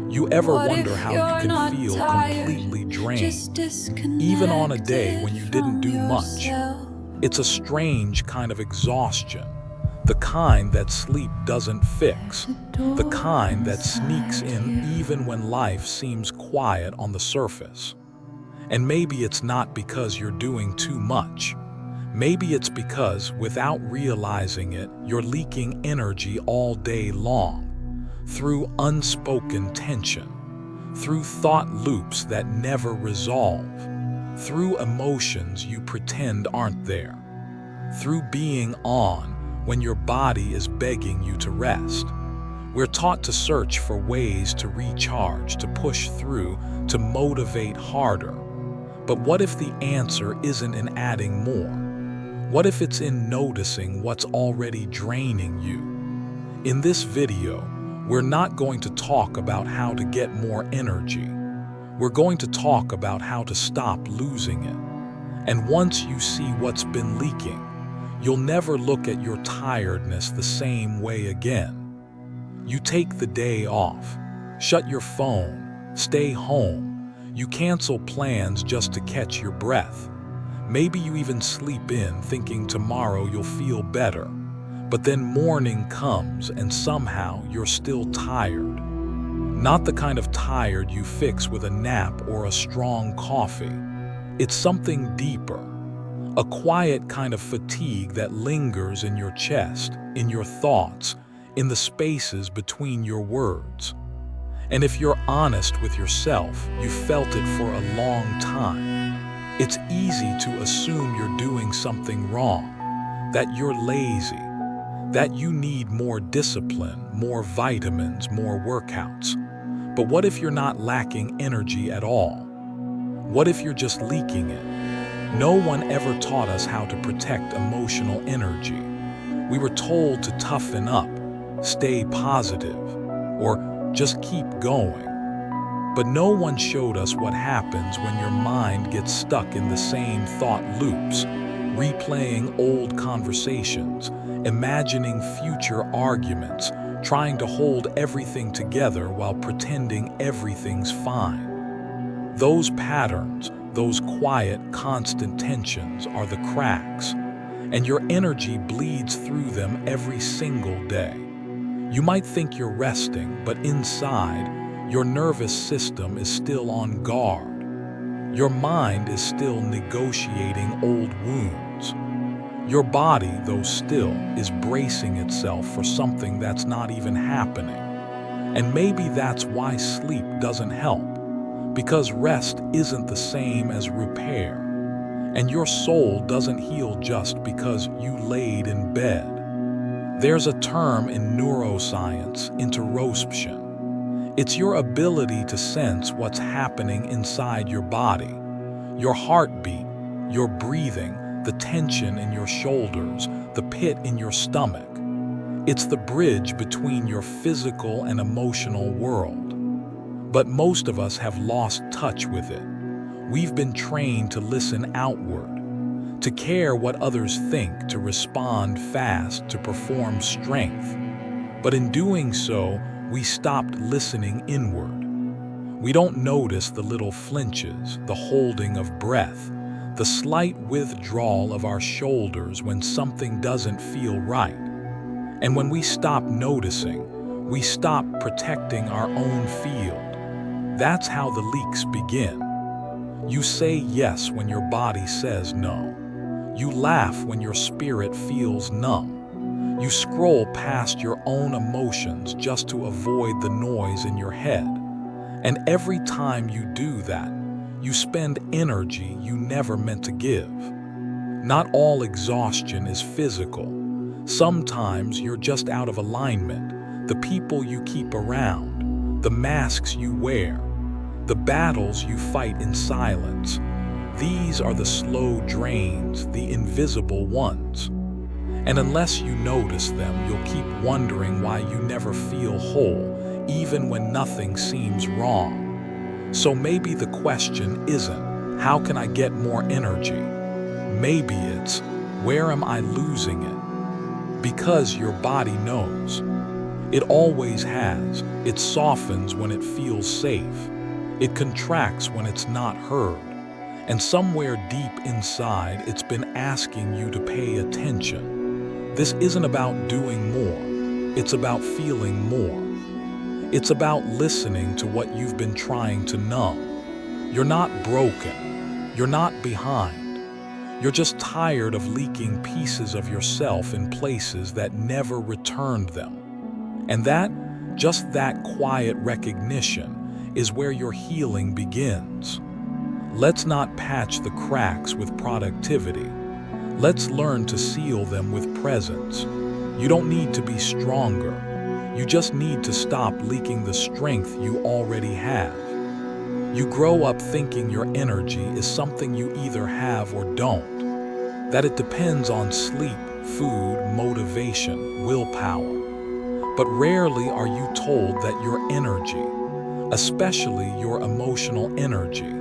You ever What wonder if how you're you can not feel tired? completely Just drained, even on a day when disconnected you didn't from do much? yourself. It's a strange kind of exhaustion, the kind that sleep doesn't There's fix, a the door kind that sneaks inside in you. even when life seems quiet on the surface. And maybe it's not because you're doing too much. Maybe it's because, without realizing it, you're leaking energy all day long, through unspoken tension, through thought loops that never resolve, through emotions you pretend aren't there, through being on when your body is begging you to rest. We're taught to search for ways to recharge, to push through, to motivate harder. But what if the answer isn't in adding more? What if it's in noticing what's already draining you? In this video, we're not going to talk about how to get more energy. We're going to talk about how to stop losing it. And once you see what's been leaking, you'll never look at your tiredness the same way again. You take the day off, shut your phone, stay home. You cancel plans just to catch your breath. Maybe you even sleep in thinking tomorrow you'll feel better. But then morning comes and somehow you're still tired. Not the kind of tired you fix with a nap or a strong coffee. It's something deeper, a quiet kind of fatigue that lingers in your chest, in your thoughts, in the spaces between your words. And if you're honest with yourself, you've felt it for a long time. It's easy to assume you're doing something wrong, that you're lazy, that you need more discipline, more vitamins, more workouts. But what if you're not lacking energy at all? What if you're just leaking it? No one ever taught us how to protect emotional energy. We were told to toughen up, stay positive, or just keep going. But no one showed us what happens when your mind gets stuck in the same thought loops, replaying old conversations, imagining future arguments, trying to hold everything together while pretending everything's fine. Those patterns, those quiet, constant tensions are the cracks, and your energy bleeds through them every single day. You might think you're resting, but inside, your nervous system is still on guard. Your mind is still negotiating old wounds. Your body, though still, is bracing itself for something that's not even happening. And maybe that's why sleep doesn't help, because rest isn't the same as repair. And your soul doesn't heal just because you laid in bed. There's a term in neuroscience, interoception. It's your ability to sense what's happening inside your body, your heartbeat, your breathing, the tension in your shoulders, the pit in your stomach. It's the bridge between your physical and emotional world. But most of us have lost touch with it. We've been trained to listen outward, to care what others think, to respond fast, to perform strength. But in doing so, we stopped listening inward. We don't notice the little flinches, the holding of breath, the slight withdrawal of our shoulders when something doesn't feel right. And when we stop noticing, we stop protecting our own field. That's how the leaks begin. You say yes when your body says no. You laugh when your spirit feels numb. You scroll past your own emotions just to avoid the noise in your head. And every time you do that, you spend energy you never meant to give. Not all exhaustion is physical. Sometimes you're just out of alignment. The people you keep around, the masks you wear, the battles you fight in silence. These are the slow drains, the invisible ones. And unless you notice them, you'll keep wondering why you never feel whole, even when nothing seems wrong. So maybe the question isn't, how can I get more energy? Maybe it's, where am I losing it? Because your body knows. It always has. It softens when it feels safe. It contracts when it's not heard. And somewhere deep inside, it's been asking you to pay attention. This isn't about doing more. It's about feeling more. It's about listening to what you've been trying to numb. You're not broken. You're not behind. You're just tired of leaking pieces of yourself in places that never returned them. And just that quiet recognition is where your healing begins. Let's not patch the cracks with productivity. Let's learn to seal them with presence. You don't need to be stronger. You just need to stop leaking the strength you already have. You grow up thinking your energy is something you either have or don't, that it depends on sleep, food, motivation, willpower. But rarely are you told that your energy, especially your emotional energy,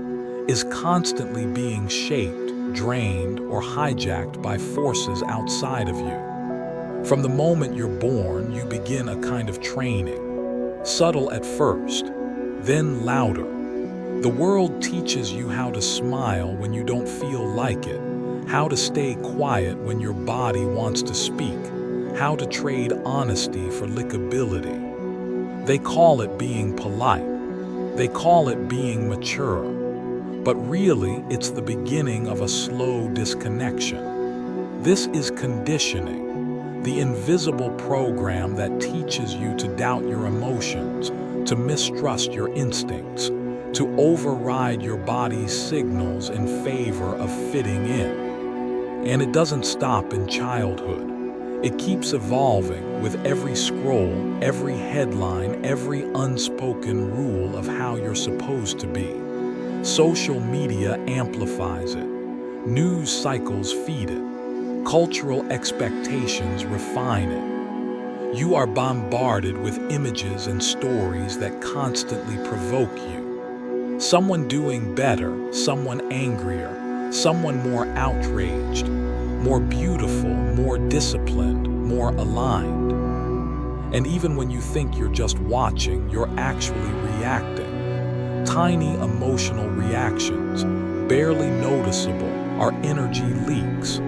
is constantly being shaped, drained, or hijacked by forces outside of you. From the moment you're born, you begin a kind of training, subtle at first, then louder. The world teaches you how to smile when you don't feel like it, how to stay quiet when your body wants to speak, how to trade honesty for likability. They call it being polite. They call it being mature. But really, it's the beginning of a slow disconnection. This is conditioning. The invisible program that teaches you to doubt your emotions, to mistrust your instincts, to override your body's signals in favor of fitting in. And it doesn't stop in childhood. It keeps evolving with every scroll, every headline, every unspoken rule of how you're supposed to be. Social media amplifies it. News cycles feed it. Cultural expectations refine it. You are bombarded with images and stories that constantly provoke you. Someone doing better, someone angrier, someone more outraged, more beautiful, more disciplined, more aligned. And even when you think you're just watching, you're actually reacting. Tiny emotional reactions, barely noticeable, are energy leaks.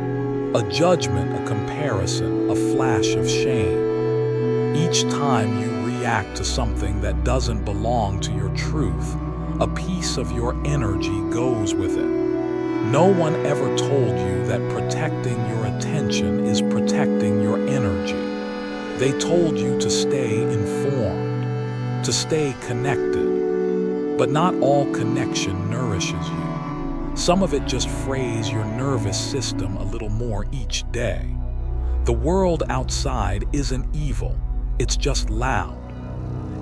A judgment, a comparison, a flash of shame. Each time you react to something that doesn't belong to your truth, a piece of your energy goes with it. No one ever told you that protecting your attention is protecting your energy. They told you to stay informed, to stay connected. But not all connection nourishes you. Some of it just frays your nervous system a little more each day. The world outside isn't evil, it's just loud.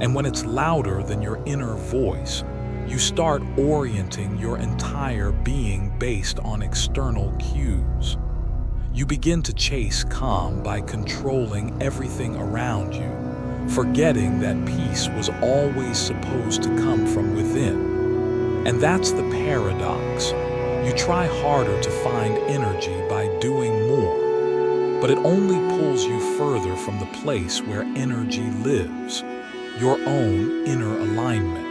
And when it's louder than your inner voice, you start orienting your entire being based on external cues. You begin to chase calm by controlling everything around you, forgetting that peace was always supposed to come from within. And that's the paradox. You try harder to find energy by doing more, but it only pulls you further from the place where energy lives, your own inner alignment.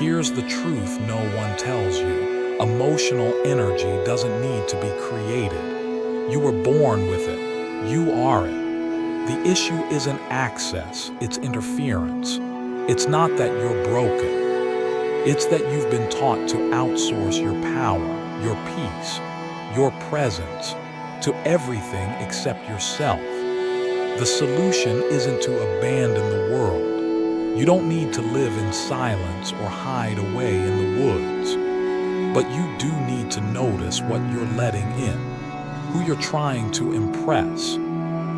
Here's the truth no one tells you. Emotional energy doesn't need to be created. You were born with it. You are it. The issue isn't access, it's interference. It's not that you're broken. It's that you've been taught to outsource your power, your peace, your presence to everything except yourself. The solution isn't to abandon the world. You don't need to live in silence or hide away in the woods. But you do need to notice what you're letting in, who you're trying to impress,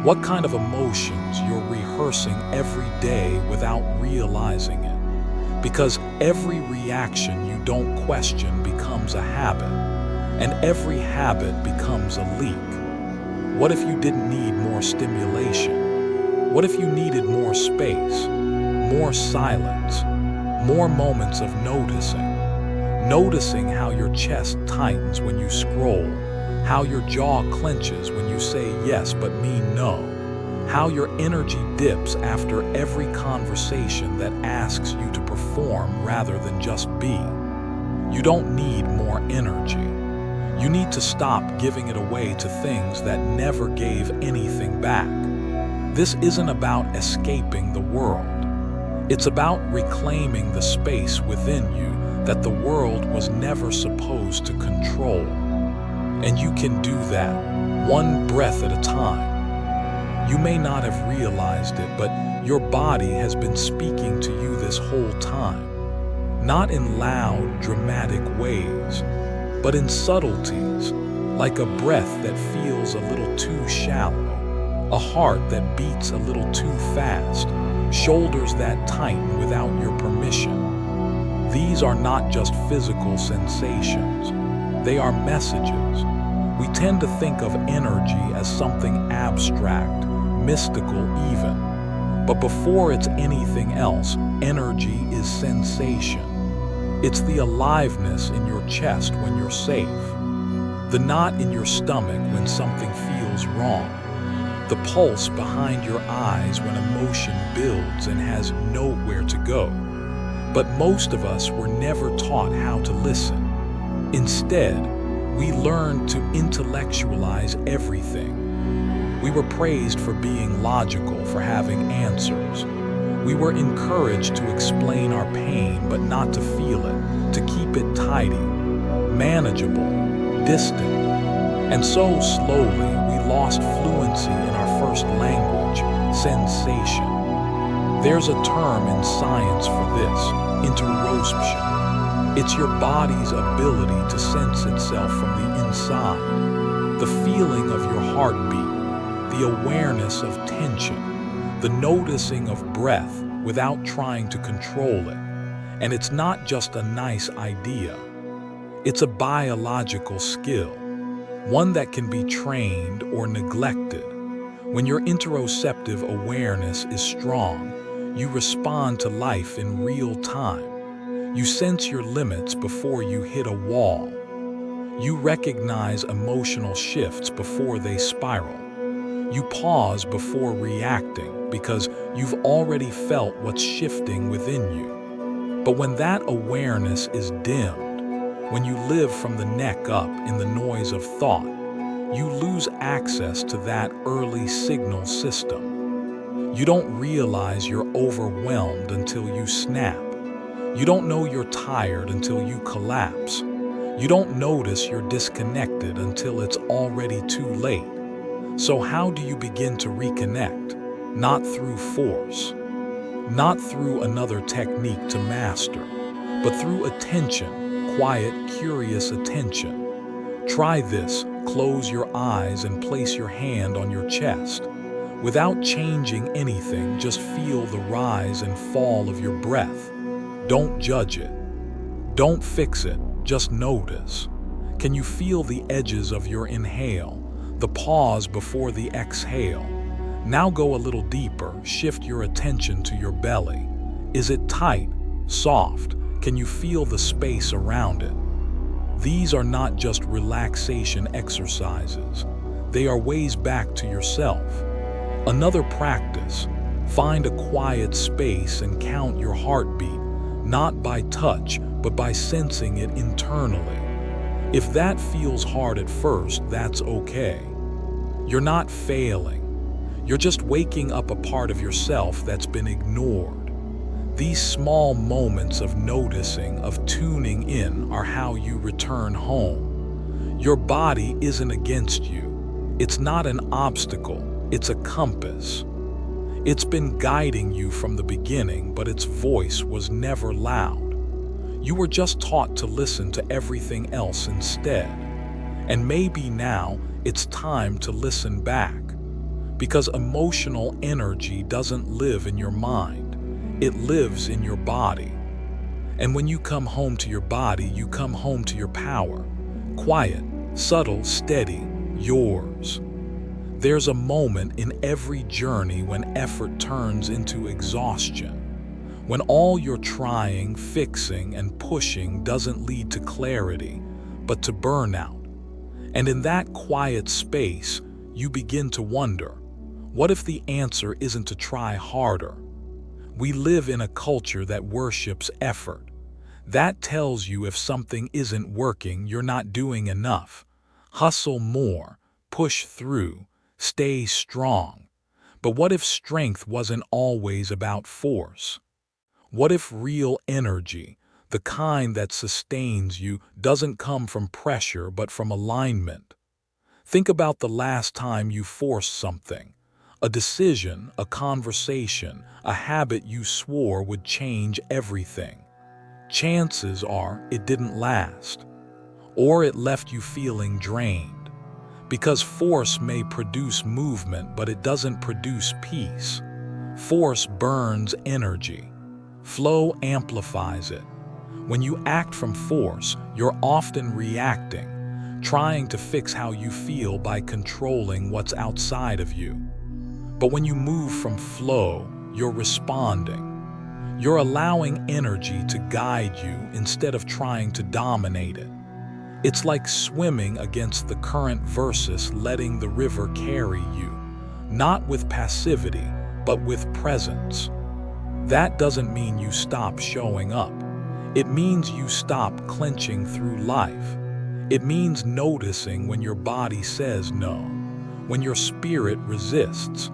what kind of emotions you're rehearsing every day without realizing it. Because every reaction you don't question becomes a habit, and every habit becomes a leak. What if you didn't need more stimulation? What if you needed more space, more silence, more moments of noticing? Noticing how your chest tightens when you scroll, how your jaw clenches when you say yes but mean no, how your energy dips after every conversation that asks you to perform rather than just be. You don't need more energy. You need to stop giving it away to things that never gave anything back. This isn't about escaping the world. It's about reclaiming the space within you that the world was never supposed to control. And you can do that, one breath at a time. You may not have realized it, but your body has been speaking to you this whole time. Not in loud, dramatic ways, but in subtleties, like a breath that feels a little too shallow, a heart that beats a little too fast, shoulders that tighten without your permission. These are not just physical sensations. They are messages. We tend to think of energy as something abstract, mystical even. But before it's anything else, energy is sensation. It's the aliveness in your chest when you're safe, the knot in your stomach when something feels wrong, the pulse behind your eyes when emotion builds and has nowhere to go. But most of us were never taught how to listen. Instead, we learned to intellectualize everything. We were praised for being logical, for having answers. We were encouraged to explain our pain, but not to feel it, to keep it tidy, manageable, distant. And so slowly, we lost fluency in our first language, sensation. There's a term in science for this, interoception. It's your body's ability to sense itself from the inside. The feeling of your heartbeat, the awareness of tension, the noticing of breath without trying to control it. And it's not just a nice idea. It's a biological skill, one that can be trained or neglected. When your interoceptive awareness is strong, you respond to life in real time. You sense your limits before you hit a wall. You recognize emotional shifts before they spiral. You pause before reacting because you've already felt what's shifting within you. But when that awareness is dimmed, when you live from the neck up in the noise of thought, you lose access to that early signal system. You don't realize you're overwhelmed until you snap. You don't know you're tired until you collapse. You don't notice you're disconnected until it's already too late. So how do you begin to reconnect? Not through force, not through another technique to master, but through attention, quiet, curious attention. Try this. Close your eyes and place your hand on your chest. Without changing anything, just feel the rise and fall of your breath. Don't judge it. Don't fix it, just notice. Can you feel the edges of your inhale, the pause before the exhale? Now go a little deeper, shift your attention to your belly. Is it tight, soft? Can you feel the space around it? These are not just relaxation exercises. They are ways back to yourself. Another practice, find a quiet space and count your heartbeat, not by touch, but by sensing it internally. If that feels hard at first, that's okay. You're not failing. You're just waking up a part of yourself that's been ignored. These small moments of noticing, of tuning in, are how you return home. Your body isn't against you. It's not an obstacle. It's a compass. It's been guiding you from the beginning, but its voice was never loud. You were just taught to listen to everything else instead. And maybe now it's time to listen back. Because emotional energy doesn't live in your mind. It lives in your body. And when you come home to your body, you come home to your power. Quiet, subtle, steady, yours. There's a moment in every journey when effort turns into exhaustion. When all you're trying, fixing, and pushing doesn't lead to clarity, but to burnout. And in that quiet space, you begin to wonder, What if the answer isn't to try harder? We live in a culture that worships effort. That tells you if something isn't working, you're not doing enough. Hustle more, push through, stay strong. But what if strength wasn't always about force? What if real energy, the kind that sustains you, doesn't come from pressure but from alignment? Think about the last time you forced something. A decision, a conversation, a habit you swore would change everything. Chances are it didn't last, or it left you feeling drained. Because force may produce movement, but it doesn't produce peace. Force burns energy. Flow amplifies it. When you act from force, you're often reacting, trying to fix how you feel by controlling what's outside of you. But when you move from flow, you're responding. You're allowing energy to guide you instead of trying to dominate it. It's like swimming against the current versus letting the river carry you, not with passivity, but with presence. That doesn't mean you stop showing up. It means you stop clenching through life. It means noticing when your body says no, when your spirit resists,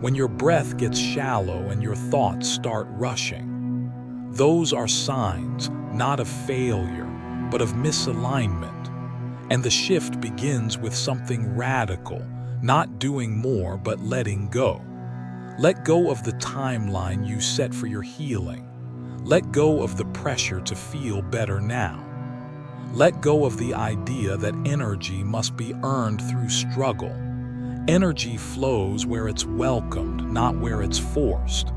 when your breath gets shallow and your thoughts start rushing. Those are signs, not of failure, but of misalignment. And the shift begins with something radical, not doing more but letting go. Let go of the timeline you set for your healing. Let go of the pressure to feel better now. Let go of the idea that energy must be earned through struggle. Energy flows where it's welcomed, not where it's forced.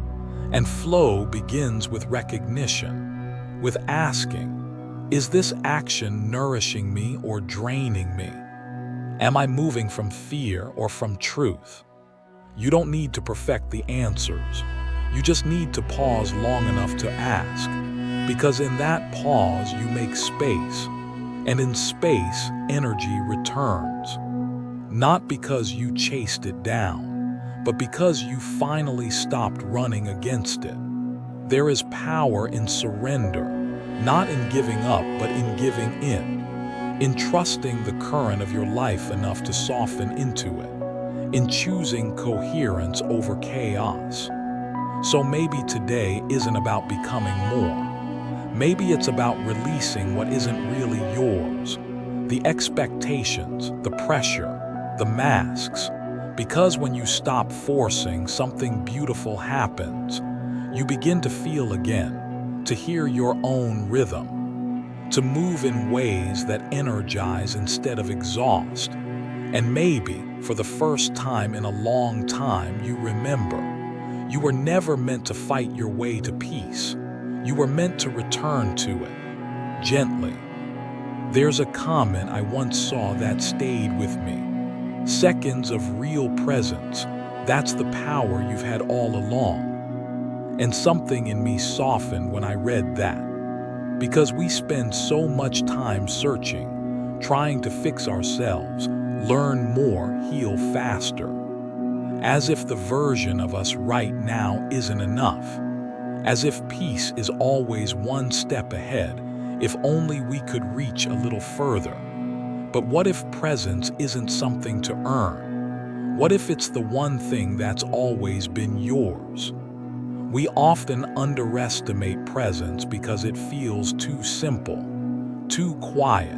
And flow begins with recognition, with asking, is this action nourishing me or draining me? Am I moving from fear or from truth? You don't need to perfect the answers. You just need to pause long enough to ask. Because in that pause, you make space. And in space, energy returns. Not because you chased it down, but because you finally stopped running against it. There is power in surrender, not in giving up, but in giving in trusting the current of your life enough to soften into it, in choosing coherence over chaos. So maybe today isn't about becoming more. Maybe it's about releasing what isn't really yours, the expectations, the pressure, the masks. Because when you stop forcing, something beautiful happens. You begin to feel again, to hear your own rhythm, to move in ways that energize instead of exhaust. And maybe, for the first time in a long time, you remember, you were never meant to fight your way to peace. You were meant to return to it, gently. There's a comment I once saw that stayed with me. Seconds of real presence, that's the power you've had all along. And something in me softened when I read that. Because we spend so much time searching, trying to fix ourselves, learn more, heal faster. As if the version of us right now isn't enough. As if peace is always one step ahead, if only we could reach a little further. But what if presence isn't something to earn? What if it's the one thing that's always been yours? We often underestimate presence because it feels too simple, too quiet.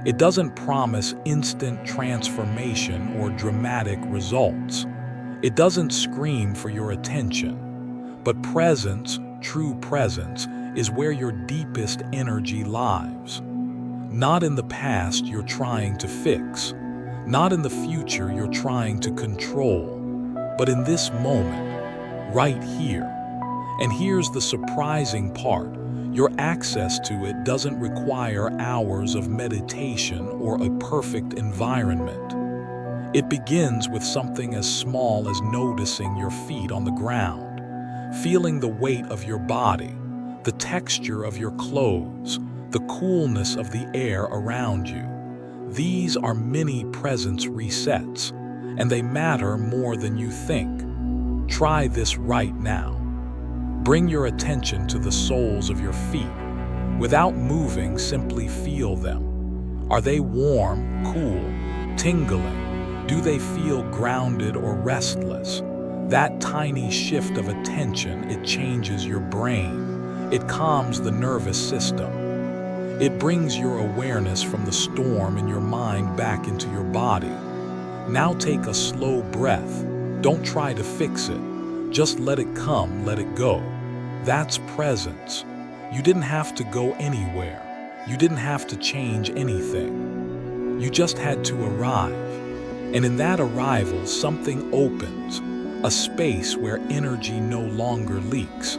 It doesn't promise instant transformation or dramatic results. It doesn't scream for your attention. But presence, true presence, is where your deepest energy lies. Not in the past you're trying to fix, not in the future you're trying to control, but in this moment, right here. And here's the surprising part, your access to it doesn't require hours of meditation or a perfect environment. It begins with something as small as noticing your feet on the ground, feeling the weight of your body, the texture of your clothes, the coolness of the air around you. These are mini presence resets, and they matter more than you think. Try this right now. Bring your attention to the soles of your feet. Without moving, simply feel them. Are they warm, cool, tingling? Do they feel grounded or restless? That tiny shift of attention, it changes your brain. It calms the nervous system. It brings your awareness from the storm in your mind back into your body. Now take a slow breath. Don't try to fix it. Just let it come, let it go. That's presence. You didn't have to go anywhere. You didn't have to change anything. You just had to arrive. And in that arrival, something opens. A space where energy no longer leaks.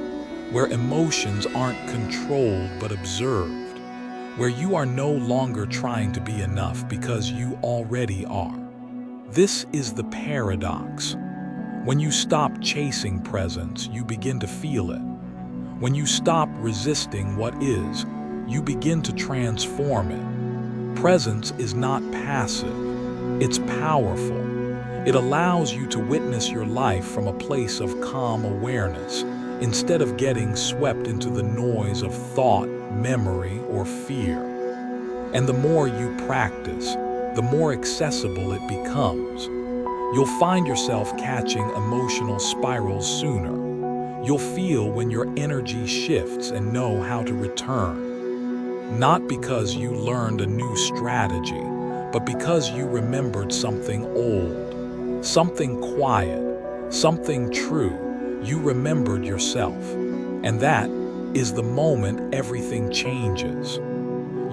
Where emotions aren't controlled but observed. Where you are no longer trying to be enough because you already are. This is the paradox. When you stop chasing presence, you begin to feel it. When you stop resisting what is, you begin to transform it. Presence is not passive. It's powerful. It allows you to witness your life from a place of calm awareness, instead of getting swept into the noise of thought, memory, or fear. And the more you practice, the more accessible it becomes. You'll find yourself catching emotional spirals sooner. You'll feel when your energy shifts and know how to return. Not because you learned a new strategy, but because you remembered something old, something quiet, something true. You remembered yourself. And that is the moment everything changes.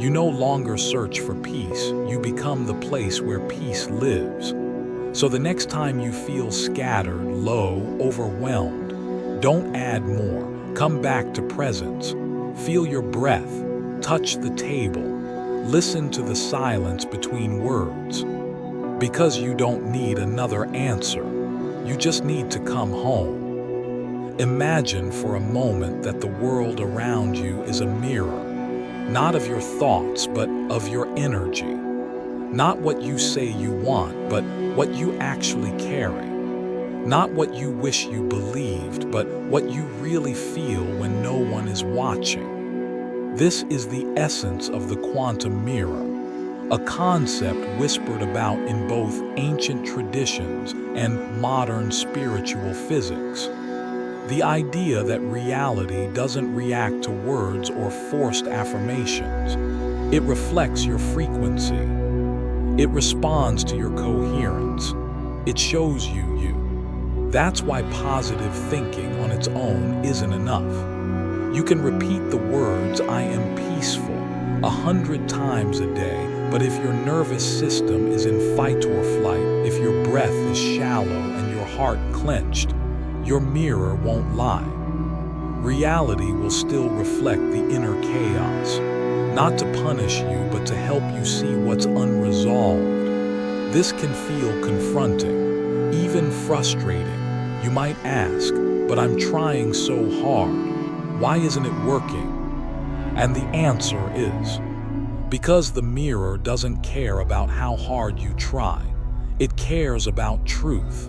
You no longer search for peace. You become the place where peace lives. So the next time you feel scattered, low, overwhelmed, don't add more. Come back to presence. Feel your breath. Touch the table. Listen to the silence between words. Because you don't need another answer. You just need to come home. Imagine for a moment that the world around you is a mirror. Not of your thoughts, but of your energy. Not what you say you want, but what you actually carry. Not what you wish you believed, but what you really feel when no one is watching. This is the essence of the quantum mirror, a concept whispered about in both ancient traditions and modern spiritual physics. The idea that reality doesn't react to words or forced affirmations. It reflects your frequency. It responds to your coherence. It shows you you. That's why positive thinking on its own isn't enough. You can repeat the words, "I am peaceful," 100 times a day, but if your nervous system is in fight or flight, if your breath is shallow and your heart clenched, your mirror won't lie. Reality will still reflect the inner chaos, not to punish you, but to help you see what's unresolved. This can feel confronting, even frustrating. You might ask, but I'm trying so hard. Why isn't it working? And the answer is, because the mirror doesn't care about how hard you try. It cares about truth.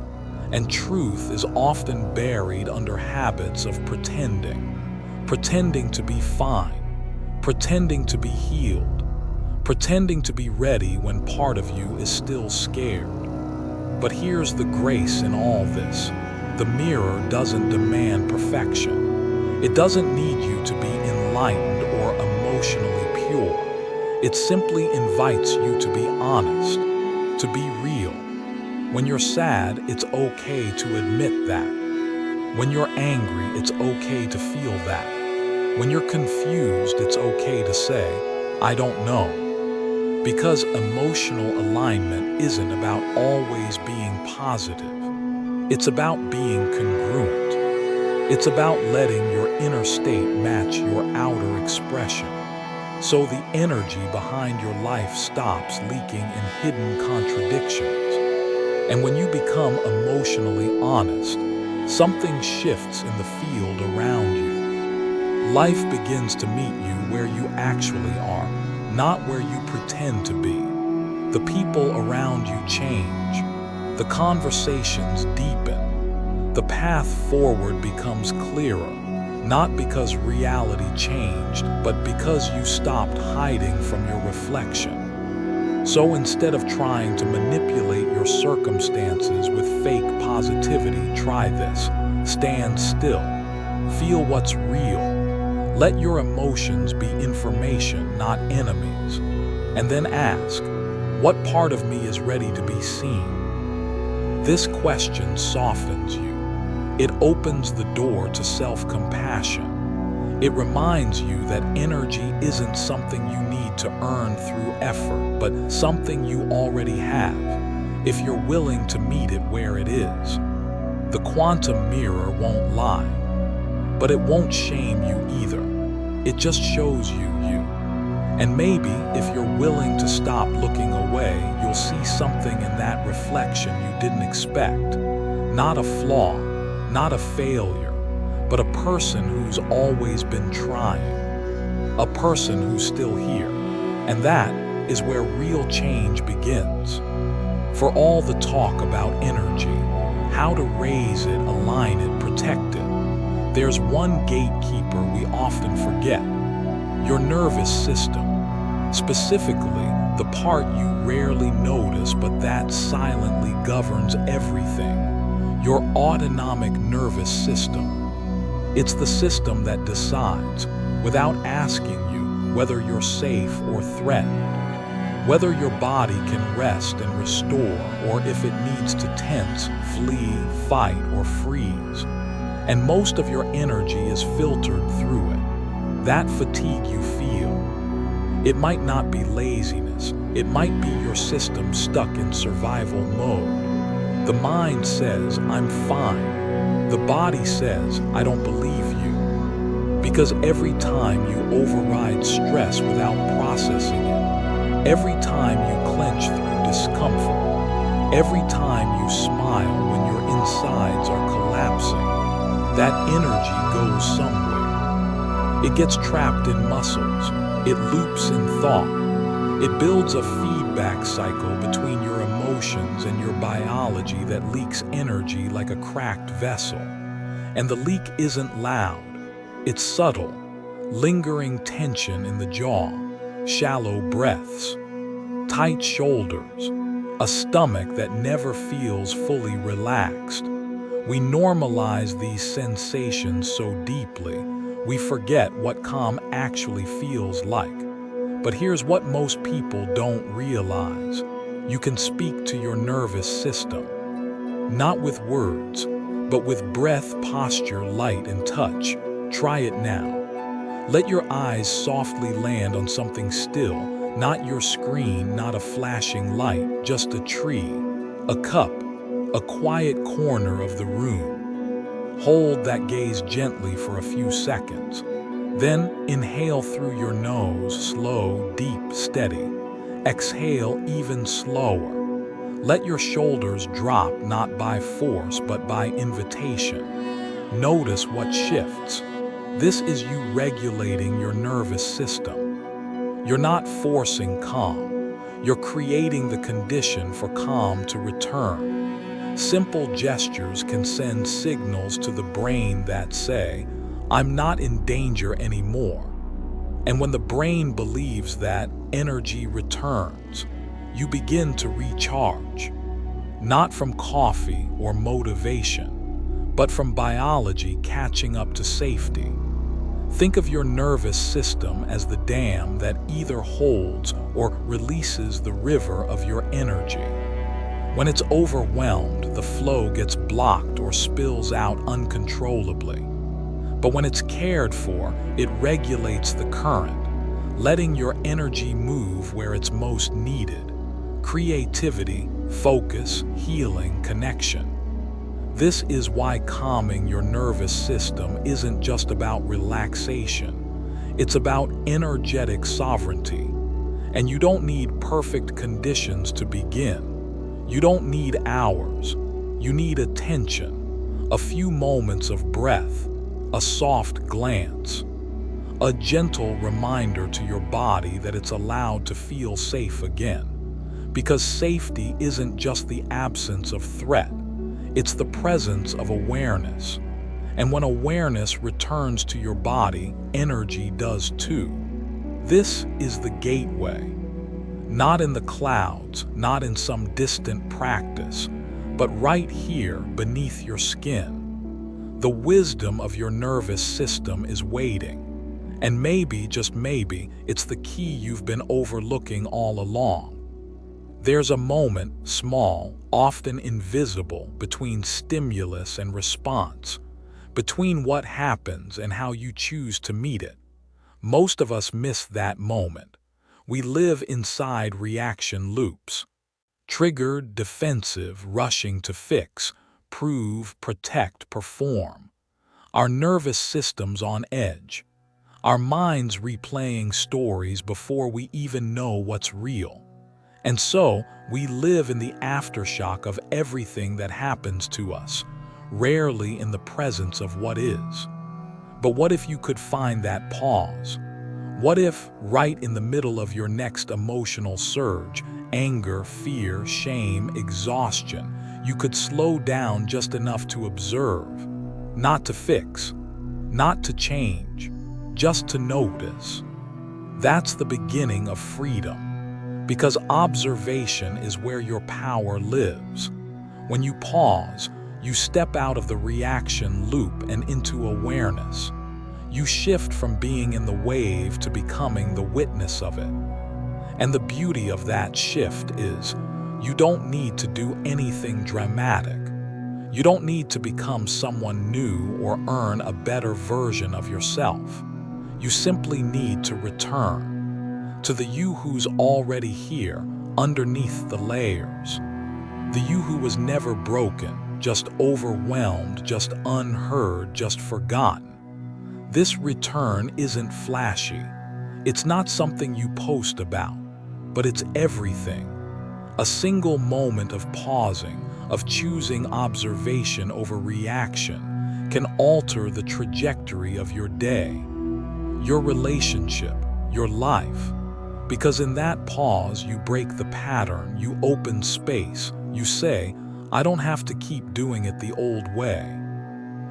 And truth is often buried under habits of pretending. Pretending to be fine. Pretending to be healed. Pretending to be ready when part of you is still scared. But here's the grace in all this. The mirror doesn't demand perfection. It doesn't need you to be enlightened or emotionally pure. It simply invites you to be honest, to be real. When you're sad, it's okay to admit that. When you're angry, it's okay to feel that. When you're confused, it's okay to say, "I don't know." Because emotional alignment isn't about always being positive. It's about being congruent. It's about letting your inner state match your outer expression. So the energy behind your life stops leaking in hidden contradictions. And when you become emotionally honest, something shifts in the field around you. Life begins to meet you where you actually are, not where you pretend to be. The people around you change. The conversations deepen. The path forward becomes clearer, not because reality changed, but because you stopped hiding from your reflection. So instead of trying to manipulate your circumstances with fake positivity, try this. Stand still. Feel what's real. Let your emotions be information, not enemies. And then ask, what part of me is ready to be seen? This question softens you. It opens the door to self-compassion. It reminds you that energy isn't something you need to earn through effort, but something you already have, if you're willing to meet it where it is. The quantum mirror won't lie, but it won't shame you either. It just shows you you. And maybe if you're willing to stop looking away, you'll see something in that reflection you didn't expect. Not a flaw, not a failure, but a person who's always been trying. A person who's still here. And that is where real change begins. For all the talk about energy, how to raise it, align it, protect it, there's one gatekeeper we often forget: your nervous system. Specifically, the part you rarely notice but that silently governs everything. Your autonomic nervous system. It's the system that decides, without asking you, whether you're safe or threatened, whether your body can rest and restore, or if it needs to tense, flee, fight, or freeze. And most of your energy is filtered through it. That fatigue you feel, it might not be laziness, it might be your system stuck in survival mode. The mind says, I'm fine. The body says, I don't believe you. Because every time you override stress without processing it, every time you clench through discomfort, every time you smile when your insides are collapsing, that energy goes somewhere. It gets trapped in muscles. It loops in thought. It builds a feedback cycle between your emotions and your biology that leaks energy like a cracked vessel. And the leak isn't loud. It's subtle. Lingering tension in the jaw, shallow breaths, tight shoulders, a stomach that never feels fully relaxed. We normalize these sensations so deeply, we forget what calm actually feels like. But here's what most people don't realize. You can speak to your nervous system, not with words, but with breath, posture, light, and touch. Try it now. Let your eyes softly land on something still, not your screen, not a flashing light, just a tree, a cup, a quiet corner of the room. Hold that gaze gently for a few seconds. Then inhale through your nose, slow, deep, steady. Exhale even slower. Let your shoulders drop not by force but by invitation. Notice what shifts. This is you regulating your nervous system. You're not forcing calm. You're creating the condition for calm to return. Simple gestures can send signals to the brain that say, I'm not in danger anymore. And when the brain believes that, energy returns. You begin to recharge. Not from coffee or motivation, but from biology catching up to safety. Think of your nervous system as the dam that either holds or releases the river of your energy. When it's overwhelmed, the flow gets blocked or spills out uncontrollably. But when it's cared for, it regulates the current, letting your energy move where it's most needed. Creativity, focus, healing, connection. This is why calming your nervous system isn't just about relaxation. It's about energetic sovereignty. And you don't need perfect conditions to begin. You don't need hours. You need attention, a few moments of breath, a soft glance, a gentle reminder to your body that it's allowed to feel safe again. Because safety isn't just the absence of threat, it's the presence of awareness. And when awareness returns to your body, energy does too. This is the gateway. Not in the clouds, not in some distant practice, but right here beneath your skin. The wisdom of your nervous system is waiting. And maybe, just maybe, it's the key you've been overlooking all along. There's a moment, small, often invisible, between stimulus and response, between what happens and how you choose to meet it. Most of us miss that moment. We live inside reaction loops. Triggered, defensive, rushing to fix, prove, protect, perform. Our nervous system's on edge. Our minds replaying stories before we even know what's real. And so, we live in the aftershock of everything that happens to us, rarely in the presence of what is. But what if you could find that pause? What if, right in the middle of your next emotional surge, anger, fear, shame, exhaustion, you could slow down just enough to observe, not to fix, not to change, just to notice? That's the beginning of freedom. Because observation is where your power lives. When you pause, you step out of the reaction loop and into awareness. You shift from being in the wave to becoming the witness of it. And the beauty of that shift is, you don't need to do anything dramatic. You don't need to become someone new or earn a better version of yourself. You simply need to return to the you who's already here, underneath the layers. The you who was never broken, just overwhelmed, just unheard, just forgotten. This return isn't flashy. It's not something you post about, but it's everything. A single moment of pausing, of choosing observation over reaction, can alter the trajectory of your day, your relationship, your life. Because in that pause, you break the pattern, you open space, you say, I don't have to keep doing it the old way.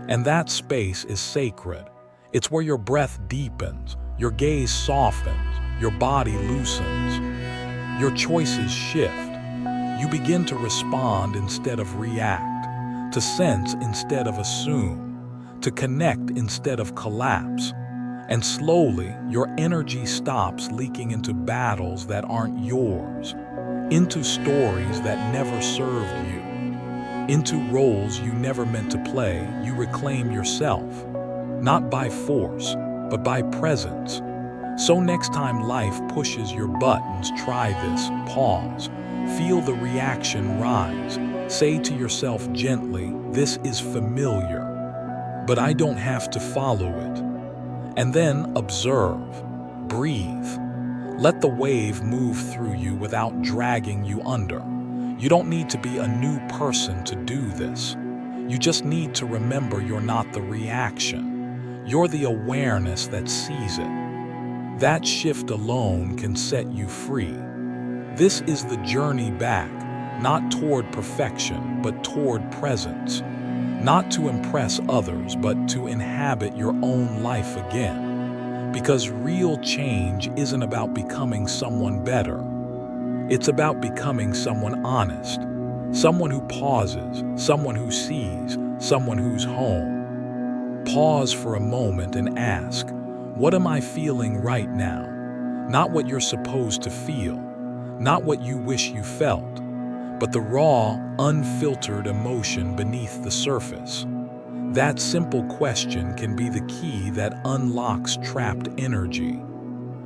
And that space is sacred. It's where your breath deepens, your gaze softens, your body loosens. Your choices shift. You begin to respond instead of react, to sense instead of assume, to connect instead of collapse. And slowly, your energy stops leaking into battles that aren't yours, into stories that never served you, into roles you never meant to play. You reclaim yourself, not by force, but by presence. So next time life pushes your buttons, try this, pause, feel the reaction rise, say to yourself gently, this is familiar, but I don't have to follow it. And then observe, breathe. Let the wave move through you without dragging you under. You don't need to be a new person to do this. You just need to remember you're not the reaction. You're the awareness that sees it. That shift alone can set you free. This is the journey back, not toward perfection, but toward presence. Not to impress others, but to inhabit your own life again. Because real change isn't about becoming someone better. It's about becoming someone honest, someone who pauses, someone who sees, someone who's home. Pause for a moment and ask, what am I feeling right now? Not what you're supposed to feel, not what you wish you felt, but the raw, unfiltered emotion beneath the surface. That simple question can be the key that unlocks trapped energy.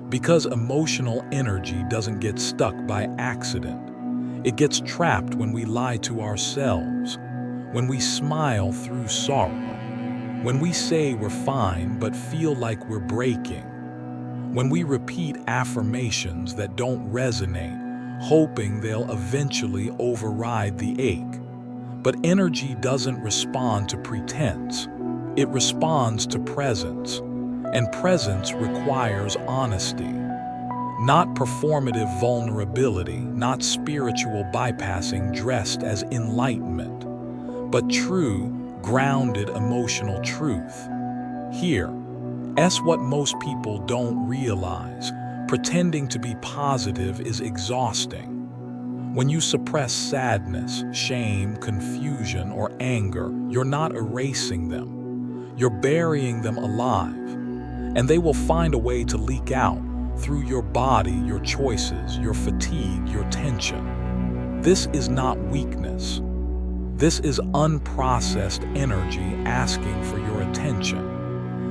Because emotional energy doesn't get stuck by accident. It gets trapped when we lie to ourselves, when we smile through sorrow, when we say we're fine but feel like we're breaking, when we repeat affirmations that don't resonate, hoping they'll eventually override the ache. But energy doesn't respond to pretense. It responds to presence. And presence requires honesty. Not performative vulnerability, not spiritual bypassing dressed as enlightenment, but true, grounded emotional truth. Here, what most people don't realize. Pretending to be positive is exhausting. When you suppress sadness, shame, confusion, or anger, you're not erasing them. You're burying them alive. And they will find a way to leak out through your body, your choices, your fatigue, your tension. This is not weakness. This is unprocessed energy asking for your attention.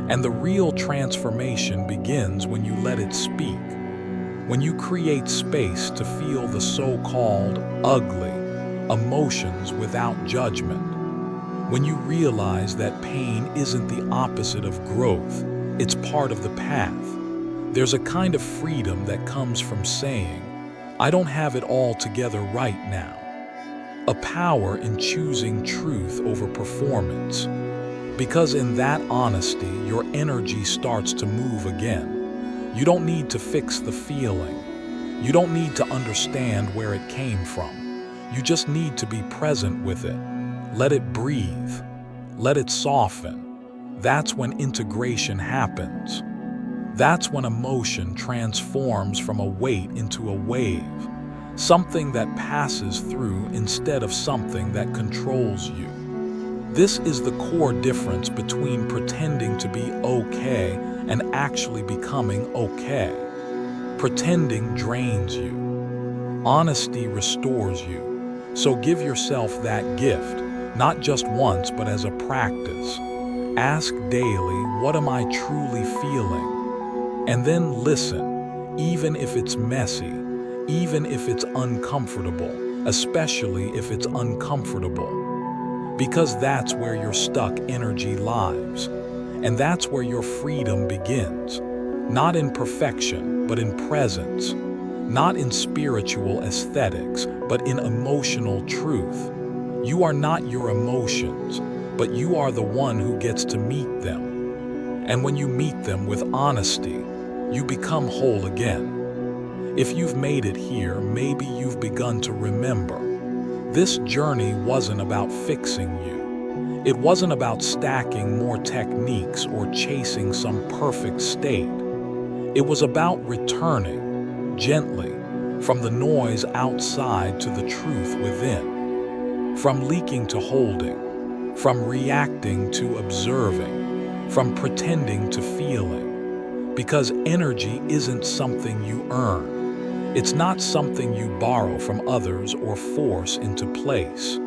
And the real transformation begins when you let it speak. When you create space to feel the so-called ugly emotions without judgment. When you realize that pain isn't the opposite of growth, it's part of the path. There's a kind of freedom that comes from saying, I don't have it all together right now. A power in choosing truth over performance. Because in that honesty, your energy starts to move again. You don't need to fix the feeling. You don't need to understand where it came from. You just need to be present with it. Let it breathe. Let it soften. That's when integration happens. That's when emotion transforms from a weight into a wave. Something that passes through instead of something that controls you. This is the core difference between pretending to be okay and actually becoming okay. Pretending drains you. Honesty restores you. So give yourself that gift, not just once but as a practice. Ask daily, what am I truly feeling? And then listen, even if it's messy, even if it's uncomfortable, especially if it's uncomfortable. Because that's where your stuck energy lives. And that's where your freedom begins. Not in perfection, but in presence. Not in spiritual aesthetics, but in emotional truth. You are not your emotions, but you are the one who gets to meet them. And when you meet them with honesty, you become whole again. If you've made it here, maybe you've begun to remember. This journey wasn't about fixing you. It wasn't about stacking more techniques or chasing some perfect state. It was about returning, gently, from the noise outside to the truth within. From leaking to holding. From reacting to observing. From pretending to feeling. Because energy isn't something you earn. It's not something you borrow from others or force into place.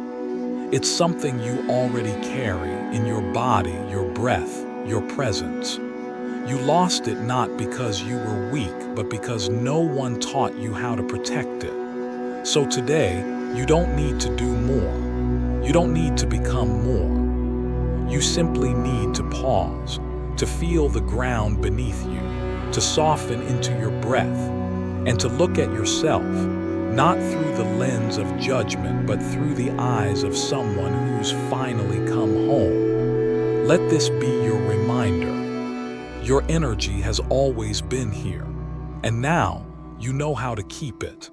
It's something you already carry in your body, your breath, your presence. You lost it not because you were weak, but because no one taught you how to protect it. So today, you don't need to do more. You don't need to become more. You simply need to pause, to feel the ground beneath you, to soften into your breath, and to look at yourself, not through the lens of judgment, but through the eyes of someone who's finally come home. Let this be your reminder. Your energy has always been here, and now you know how to keep it.